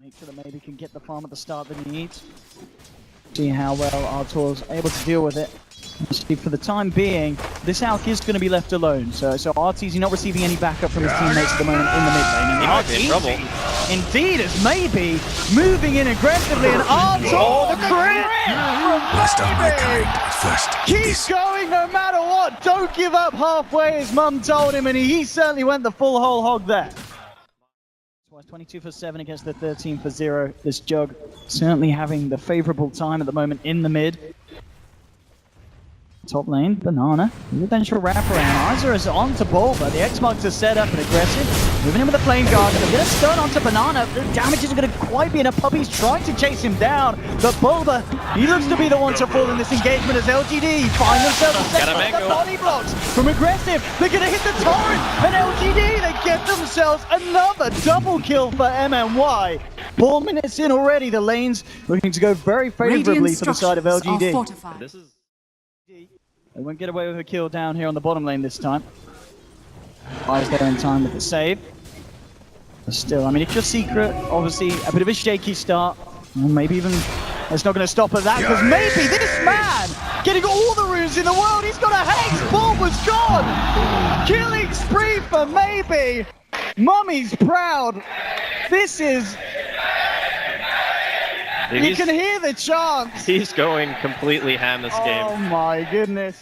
Make sure that maybe can get the farm at the start that he needs. See how well Arteezy's able to deal with it. See, for the time being, this Alk is going to be left alone. So Arteezy not receiving any backup from his teammates at the moment in the mid lane. And he might be in trouble. Indeed, is maybe moving in aggressively, and Arteezy, the crit from Baby! Keep going no matter what. Don't give up halfway, his mum told him, and he certainly went the full whole hog there. 22 for 7 against the 13 for 0. This Jug certainly having the favorable time at the moment in the mid. Top lane, Banana, potential wraparound. Isa is on to Bulba. The X-Marks are set up and aggressive. Moving in with the Flame Guard. They're going to stun onto Banana. The damage isn't going to quite be enough. Puppy's trying to chase him down. But Bulba, he looks to be the one to fall in this engagement as LGD find themselves a second of the body blocks from aggressive. They're going to hit the torrent. And LGD, they get themselves another double kill for MNY. 4 minutes in already. The lanes looking to go very favorably for the side of LGD. This is... They won't get away with a kill down here on the bottom lane this time. Eyes there in time with the save. But still, I mean, if you're Secret, obviously a bit of a shaky start. Or maybe even, it's not going to stop at that, because maybe this man, getting all the runes in the world, he's got a haste, ball was gone! Killing spree for Maybe! Mummy's proud! This is... You can hear the chants. He's going completely ham this game. Oh my goodness.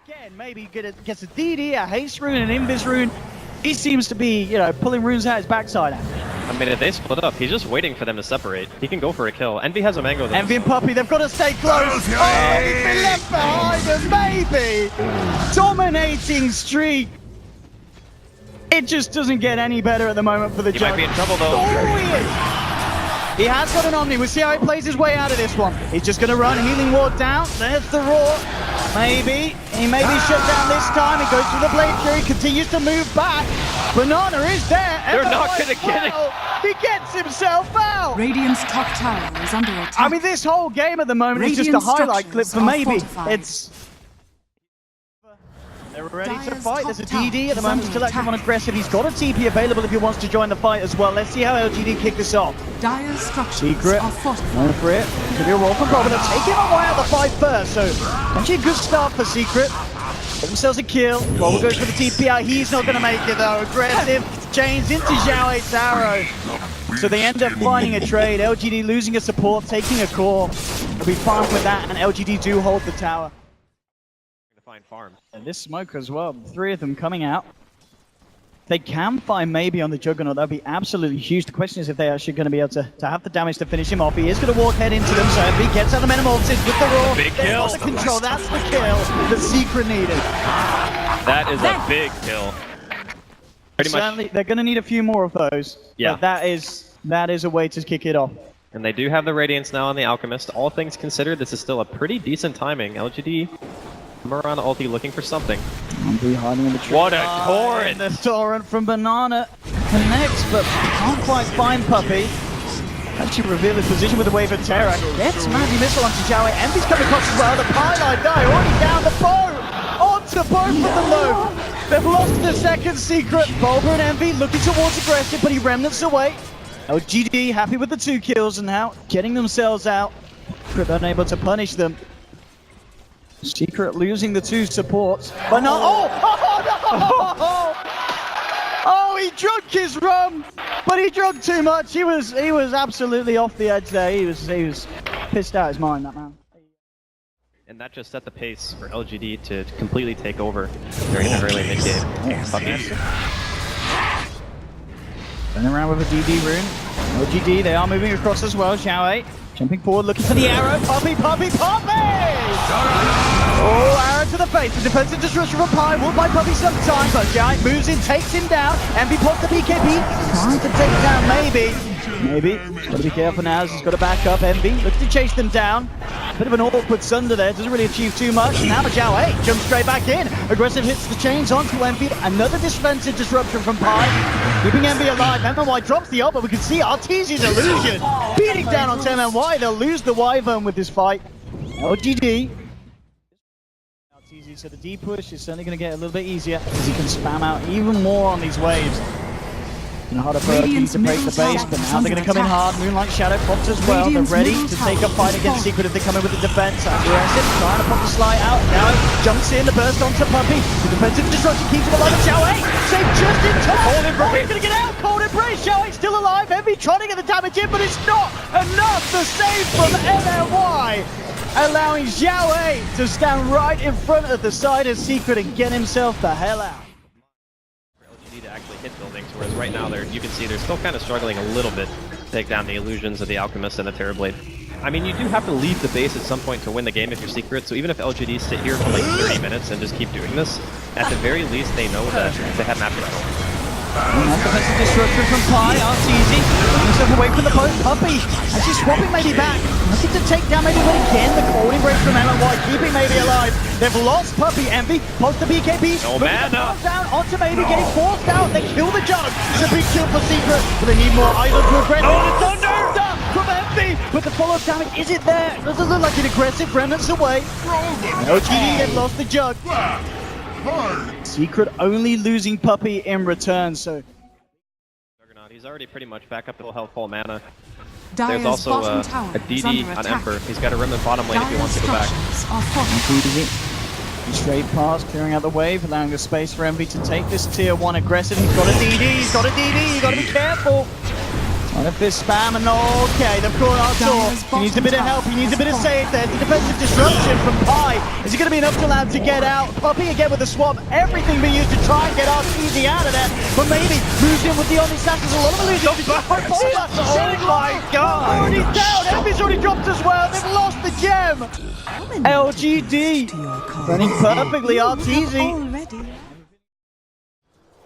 Again, maybe gets a DD, a haste rune, an invis rune. He seems to be, you know, pulling runes out his backside out. I mean, if they split up, he's just waiting for them to separate. He can go for a kill. Envy has a mango. Envy and Puppy, they've got to stay close. Oh, he's been left behind, and Maybe dominating streak. It just doesn't get any better at the moment for the Jug. He might be in trouble though. Oh, he is. He has got an Omni. We'll see how he plays his way out of this one. He's just going to run Healing Ward down. There's the Roar. Maybe. He may be shut down this time. He goes through the Blade Fury. Continues to move back. Banana is there. They're not going to get it. He gets himself out. Radiant's top tower is under attack. I mean, this whole game at the moment is just a highlight clip for Maybe. It's... They're ready to fight. There's a DD at the moment, still active on aggressive. He's got a TP available if he wants to join the fight as well. Let's see how LGD kick this off. Dire's structures Secret, are fortified. going for it. Could be a roll from Bob, but they'll take him away out of the fight first. So, actually a good start for Secret. Get themselves a kill. Bob goes for the TP out. He's not going to make it though. Aggressive. Chains into Zhao Eight's arrow. So they end up finding a trade. LGD losing a support, taking a core. They'll be fine with that, and LGD do hold the tower. Farm. And this smoke as well, 3 of them coming out. They can find Maybe on the Juggernaut, that'd be absolutely huge. The question is if they're actually going to be able to have the damage to finish him off. He is going to walk head into them, so if he gets out of Metamorphosis with the Roar, big kill. The control, that's the kill that Secret needed. That is a big kill. Pretty much. They're going to need a few more of those. Yeah. But that is a way to kick it off. And they do have the Radiance now on the Alchemist. All things considered, this is still a pretty decent timing. LGD around ulti looking for something. Hiding in the tree. What a torrent! The torrent from Banana connects, but can't quite find Puppy. Actually reveal his position with a wave of terror. Gets Magic Missile onto Zhao Eight. Envy's coming across as well. The pylon though, already down the bow! Onto both of them though! They've lost the second Secret. Bulba and Envy looking towards aggressive, but he remnants away. LGD happy with the 2 kills and now getting themselves out. But unable to punish them. Secret losing the 2 supports, but not. Oh, he drunk his rum, but he drunk too much. He was absolutely off the edge there. He was pissed out his mind, that man. And that just set the pace for LGD to completely take over during the early mid game. Turning around with a DD rune. LGD, they are moving across as well. Zhao Eight jumping forward, looking for the arrow. Puppy! Oh, arrow to the face. The defensive disruption from Pie will buy Puppy some time, but Giant moves in, takes him down. Envy pops the BKB, trying to take down Maybe. Gotta be careful now as he's got to back up. Envy looks to chase them down. Bit of an awkward sunder there, doesn't really achieve too much. Now Zhao Eight jumps straight back in. Aggressive hits the chains onto Envy. Another defensive disruption from Pie. Keeping Envy alive. MNY drops the ult, but we can see Arteezy's illusion. Beating down on MNY. They'll lose the Wyvern with this fight. LGD. Arteezy, so the D push is certainly going to get a little bit easier as he can spam out even more on these waves. And harder for LGD to break the base, but now they're going to come in hard. Moonlight Shadow pops as well. They're ready to take a fight against Secret if they come in with the defense. Aggressive, trying to pop the slide out. Now jumps in, the burst onto Puppey. The defensive destruction keeps him alive. Xiao Wei saved just in time. Cold Embrace going to get out. Cold Embrace. Xiao Wei still alive. Envy trying to get the damage in, but it's not enough. The save from MLY, allowing Xiao Wei to stand right in front of the side of Secret and get himself the hell out. LGD to actually hit buildings, whereas right now you can see they're still kind of struggling a little bit to take down the illusions of the Alchemist and the Terrorblade. I mean, you do have to leave the base at some point to win the game if you're Secret, so even if LGD sit here for like 30 minutes and just keep doing this, at the very least they know that they have map control. That's defensive destruction from Pi. Arteezy pulling himself away from the post. Puppey actually swapping maybe back. Looking to take down maybe one again. The cold embrace from MLY keeping maybe alive. They've lost Puppey. Envy post the BKB. No mana. Down onto maybe getting forced out. They kill the Jug. It's a big kill for Secret, but they need more items to aggressive. Oh, the Thunder from Envy, but the follow-up damage isn't there. Doesn't look like an aggressive remnants away. LGD have lost the Jug. Secret only losing Puppey in return, so... He's already pretty much back up to full health, full mana. Dire's There's also bottom a tower is DD under on attack. Emperor. He's got a remnant bottom lane if he Dire's wants to go back. structures are fortified. Straight past, clearing out the wave, allowing the space for Envy to take this tier 1 aggressive. He's got a DD, he's got a DD, you gotta be careful. What if this spam and okay, they've caught Artur. He needs a bit of help, he needs a bit of save there. The defensive disruption from Pi. Is it going to be enough to allow him to get out? Puppey again with the swap, everything being used to try and get Arteezy out of there. But maybe moves in with the Omni Sash. There's a lot of illusions. Oh my god! Already down, Envy's already dropped as well. They've lost the gem. LGD running perfectly, Arteezy.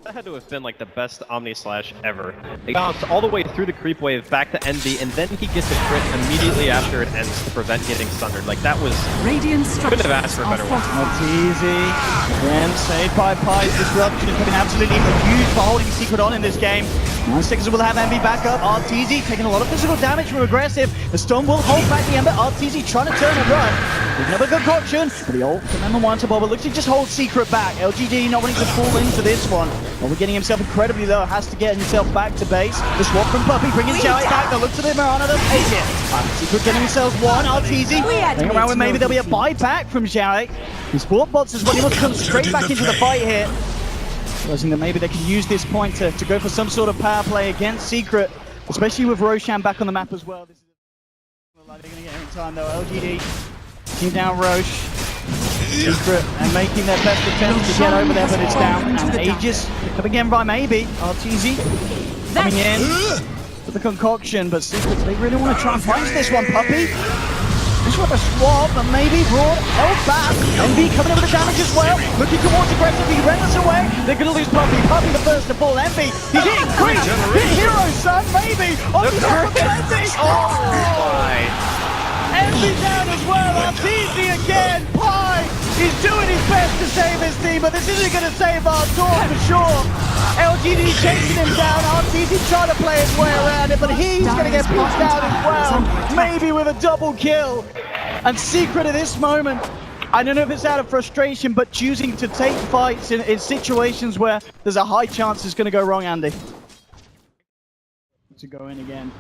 That had to have been like the best Omni Slash ever. It bounced all the way through the creep wave back to Envy, and then he gets a crit immediately after it ends to prevent getting sundered. Like that was... couldn't have asked for a better one. Arteezy, again saved by Pi's disruption. It's been absolutely huge for holding Secret on in this game. 9 seconds will have Envy back up. Arteezy taking a lot of physical damage from aggressive. The Storm will hold back the Ember. Arteezy trying to turn and run. There's another concoction, but the ult from Ember 1 to Bob. It looks to just hold Secret back. LGD not wanting to fall into this one. Well, we're getting himself incredibly low. Has to get himself back to base. The swap from Puppey bringing Xiao Wei back. The look to the Mirana. They'll take it. Secret getting themselves one. Arteezy playing around with maybe there'll be a buyback from Xiao Wei. His sport bots as well. He must come straight back into the fight here. Realizing that maybe they can use this point to go for some sort of power play against Secret, especially with Roshan back on the map as well. This is like they're going to get here in time though. LGD team down Roche, Secret, and making their best attempt to get over there, but it's down. And Aegis up again by maybe Arteezy coming in with the concoction, but Secret, they really want to try and punch this one. Puppey just want to swap, and maybe Broad held back. Envy coming in with the damage as well. Looking towards aggressive, he renders away. They're going to lose Puppey. Puppey the first to fall. Envy, he's hitting creep. Hit hero, son, maybe. On the top of Envy. Oh! Envy down as well. Arteezy again. Pi is doing his best to save his team, but this isn't going to save Artur for sure. LGD chasing him down. Arteezy trying to play his way around it, but he's going to get pushed out as well. Maybe with a double kill. And Secret at this moment, I don't know if it's out of frustration, but choosing to take fights in situations where there's a high chance it's going to go wrong, Andy. To go in again.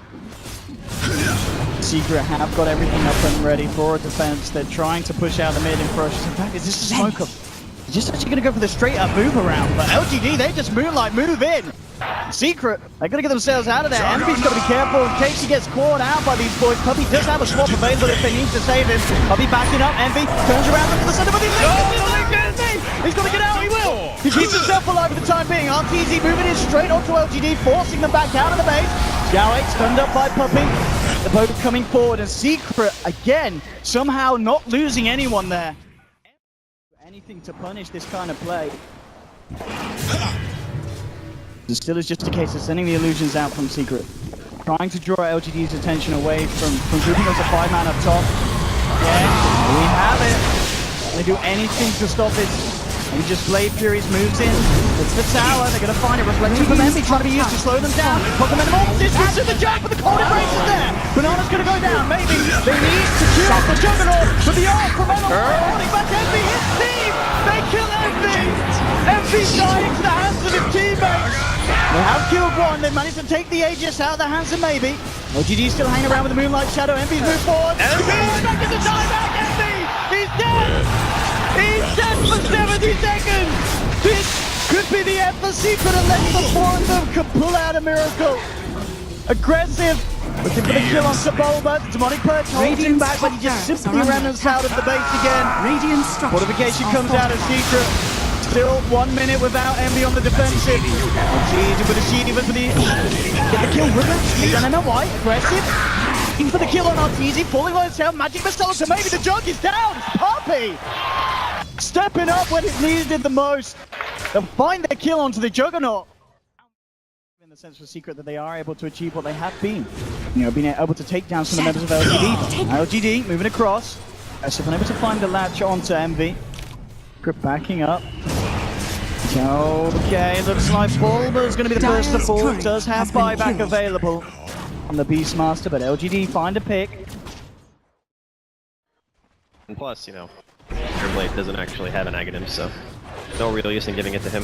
Secret have got everything up and ready for a defense. They're trying to push out the mid in ferocious. In fact, is this a smoke up? They're just actually going to go for the straight up move around, but LGD, they just moonlight move in. Secret, they're going to get themselves out of there. Envy's got to be careful in case he gets caught out by these boys. Puppey does have a swap available if they need to save him. Puppey backing up, Envy turns around to the center, but he's he's got to get out, he will. He keeps himself alive for the time being. Arteezy moving in straight onto LGD, forcing them back out of the base. Xiao Wei stunned up by Puppey. The boat coming forward, and Secret, again, somehow not losing anyone there. Anything to punish this kind of play. It still is just a case of sending the illusions out from Secret. Trying to draw LGD's attention away from grouping as a 5-man up top. Yeah, we have it. They do anything to stop it. And just Blade Furies moves in. It's the tower. They're going to find a reflection from Envy trying to be used to slow them down. Put them in the moment. Distance to the jump, but the cold embrace is there. Banana's going to go down. Maybe they need to kill the Juggernaut. But the arm from Envy holding back Envy. His team. They kill Envy. MV's dying to the hands of his teammates. They have killed one. They've managed to take the Aegis out of the hands of maybe. LGD still hanging around with the Moonlight Shadow. MV's moved forward. Back in the dieback. MV! He's dead! He's dead for 70 seconds! This could be the end for Secret unless the four of them can pull out a miracle. Aggressive. Looking for the kill on Sabolba. Demonic Perch holds him back, but he just simply ran us out of the base again. Radiant structures Fortification are comes out of Secret. Still 1 minute without Envy on the defensive. Easy for the Shiva for the... Get the kill, Ribbons. Take down MLY. Aggressive. In for the kill on Arteezy. Falling on his tail. Magic Missile, so maybe the jug is down. Puppey! Stepping up when it needed the most. They'll find their kill onto the Juggernaut. In the sense for Secret that they are able to achieve what they have been. You know, being able to take down some of the members of LGD. LGD moving across. So unable to find the latch onto Envy. Secret backing up. Okay, looks like Bulba's going to be the first to fall. Does have buyback available on the Beastmaster, but LGD find a pick. And plus, you know, your blade doesn't actually have an Aghanim, so no real use in giving it to him.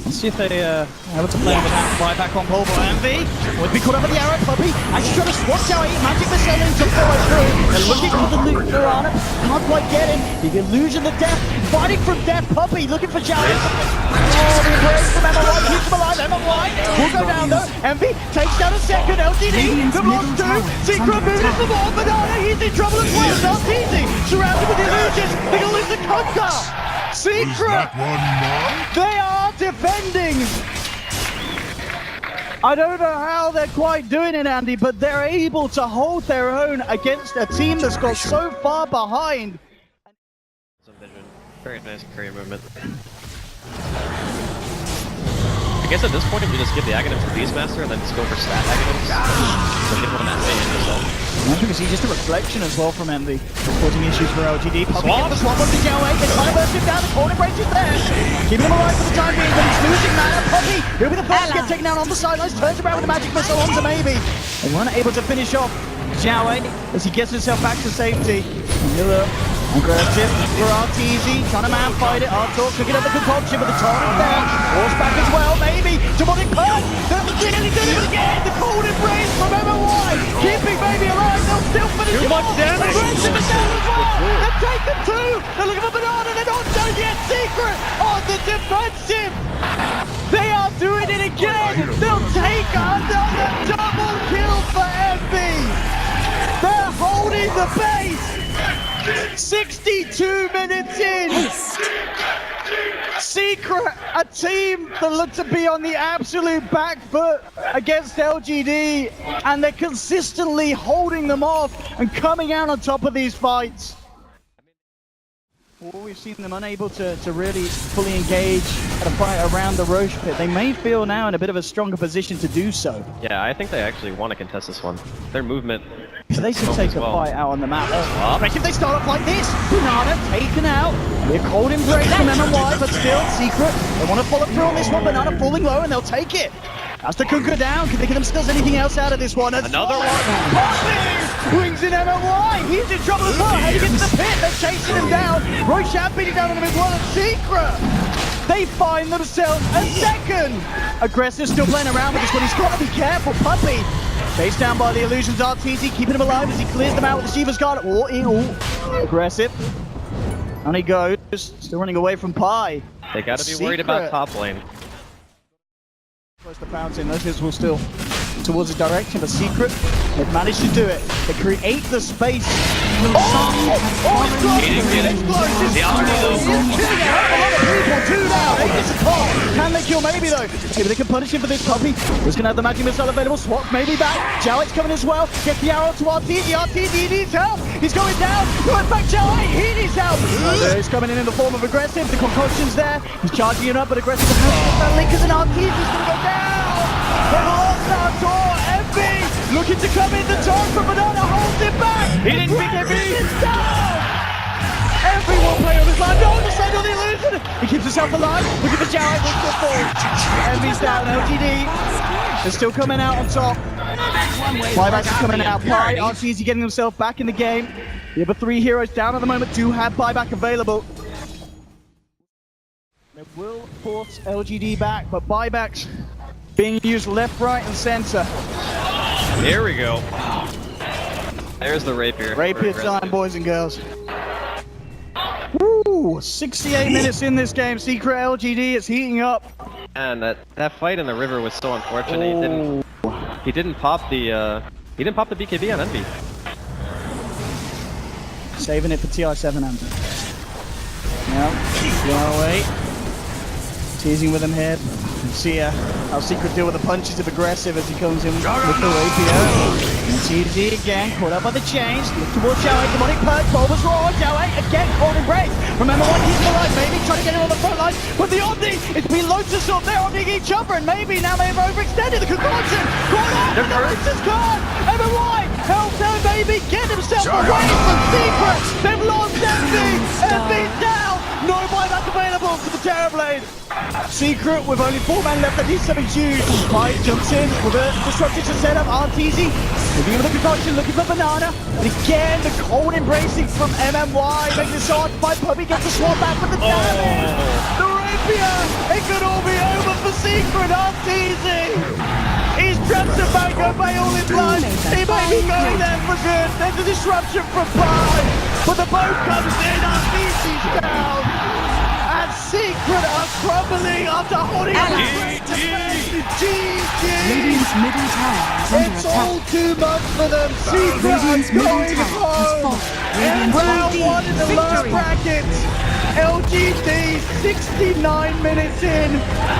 Let's see if they able to play with that buyback on Bulba. Envy would be caught up with the arrow. Puppey actually trying to swatch out Magic Missile in to follow through. They're looking for the loot for Arna. Can't quite get him. The illusion of death. Fighting from death. Puppey looking for Jowie. Oh, the embrace from MLY. Keeps him alive. MLY will go down though. Envy takes down a second. LGD. The block two. Secret moving for more. Banana. He's in trouble as well. Not easy. Surrounded with the illusions. They're going to lose the conquer. Secret. They are defending. I don't know how they're quite doing it, Andy, but they're able to hold their own against a team that's got so far behind. Some vision. Very nice career movement. I guess at this point, if you just give the Aghanim to Beastmaster and then just go for stat Aghanims, so give one that same result. I think we see just a reflection as well from Envy, causing issues for LGD. Puppey gets the swap on the Jowie. They try to burst him down. The corner break is there. Keeping him alive for the time being, but he's losing mana. Puppey, he'll be the first to get taken down on the sidelines. Turns around with the Magic Missile onto maybe. They weren't able to finish off Jowie as he gets himself back to safety. Miller aggressive for Arteezy, trying to man fight it. Artor cooking up the concoction, but the torrent there. Horseback as well, maybe. Demonic Perch. They're nearly doing it again. The cold embrace from MLY. Keeping baby alive. They'll still finish it off. Aggressive is down as well. They've taken two. They're looking for Banana. They're not done yet. Secret on the defensive. They are doing it again. They'll take another double kill for Envy. They're holding the base. 62 minutes in! Secret, a team that looked to be on the absolute back foot against LGD, and they're consistently holding them off and coming out on top of these fights. Well, we've seen them unable to really fully engage at a fight around the Roche pit. They may feel now in a bit of a stronger position to do so. Yeah, I think they actually want to contest this one. Their movement... So they should take a fight out on the map. Especially if they start off like this. Banana taken out. A cold embrace from MLY, but still Secret. They want to follow through on this one. Banana falling low and they'll take it. That's the Kunka down. Can they get themselves anything else out of this one? Another one. Brings in MLY. He's in trouble as well. How do you get to the pit? They're chasing him down. Roshan beating down on him as well. And Secret. They find themselves a second. Aggressive still playing around with this one. He's got to be careful. Puppey. Chased down by the illusions. Arteezy keeping him alive as he clears them out with the Shiva's guard. Aggressive. On he goes. Still running away from Pi. They gotta be worried about top lane. Close to fountain. Those hits will still towards the direction, but Secret, they've managed to do it. They create the space. He didn't get it. The Arnie though. Killing out a lot of people. Two down. Aegis is caught. Can they kill maybe though? Maybe they can punish him for this. Puppey is going to have the Magic Missile available. Swap maybe back. Jowett's coming as well. Get the arrow to Arteezy. Arteezy needs help. He's going down. Going back Jowett. He needs help. He's coming in the form of aggressive. The concoction's there. He's charging it up, but aggressive has Linkers and Arteezy's going to go down. They've lost our door. Envy looking to come in the top, but Banana holds it back. He didn't pick it. He's down. Everyone play on his line. No, the side on the illusion. He keeps himself alive. Look at the Jowett. Looks to fall. Envy's down. LGD is still coming out on top. Flyback's coming out. Pi, Arteezy getting himself back in the game. The other three heroes down at the moment do have buyback available. They will force LGD back, but buybacks being used left, right, and center. Here we go. There's the rapier. Rapier time, boys and girls. Woo! 68 minutes in this game. Secret LGD is heating up. And that fight in the river was so unfortunate. He didn't pop the BKB on Envy. Saving it for TI6 LAN. Now, wait. Teasing with him here. See how Secret deal with the punches of aggressive as he comes in with the rapier. And it's easy again, caught up by the chains. Look towards Joey, demonic perch, Bulbous Roar, Joey again caught in break. Remember what he's alive, maybe trying to get him on the front line. But the Omni, it's been Lotus up there on each other, and maybe now they've overextended the concoction. Caught out, and the Lotus card. And the white, help them maybe get himself away from Secret. They've lost Envy, Envy's down. No buyback available for the Terrorblade. Secret with only 4 men left, that needs something huge. Fight jumps in with a disruption to set up. Arteezy looking for the concoction, looking for Banana. And again, the cold embracing from MMY. Making this hard to fight. Puppy gets a swap back with the damage. The rapier. It could all be over for Secret. Arteezy. He's trapped to Bango by all his blood. He may be going there for good. There's a disruption from Pi. But the boat comes in. Arteezy's down. And Secret are crumbling after holding on. Radiant's middle tower is under It's attack. all too much for them. Secret Radiant's are middle going tower has home. fallen. In Radiant's round one in the lower victory. bracket, LGD 69 minutes in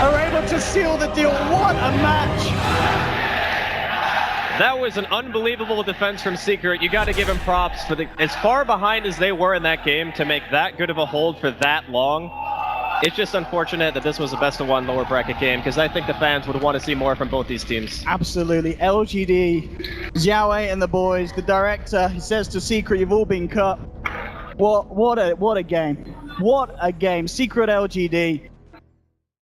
are able to seal the deal. What a match! That was an unbelievable defense from Secret. You got to give him props for as far behind as they were in that game to make that good of a hold for that long. It's just unfortunate that this was a best of one lower bracket game because I think the fans would want to see more from both these teams. Absolutely. LGD, Xiaowei and the boys, the director, he says to Secret, you've all been cut. What a game. What a game. Secret LGD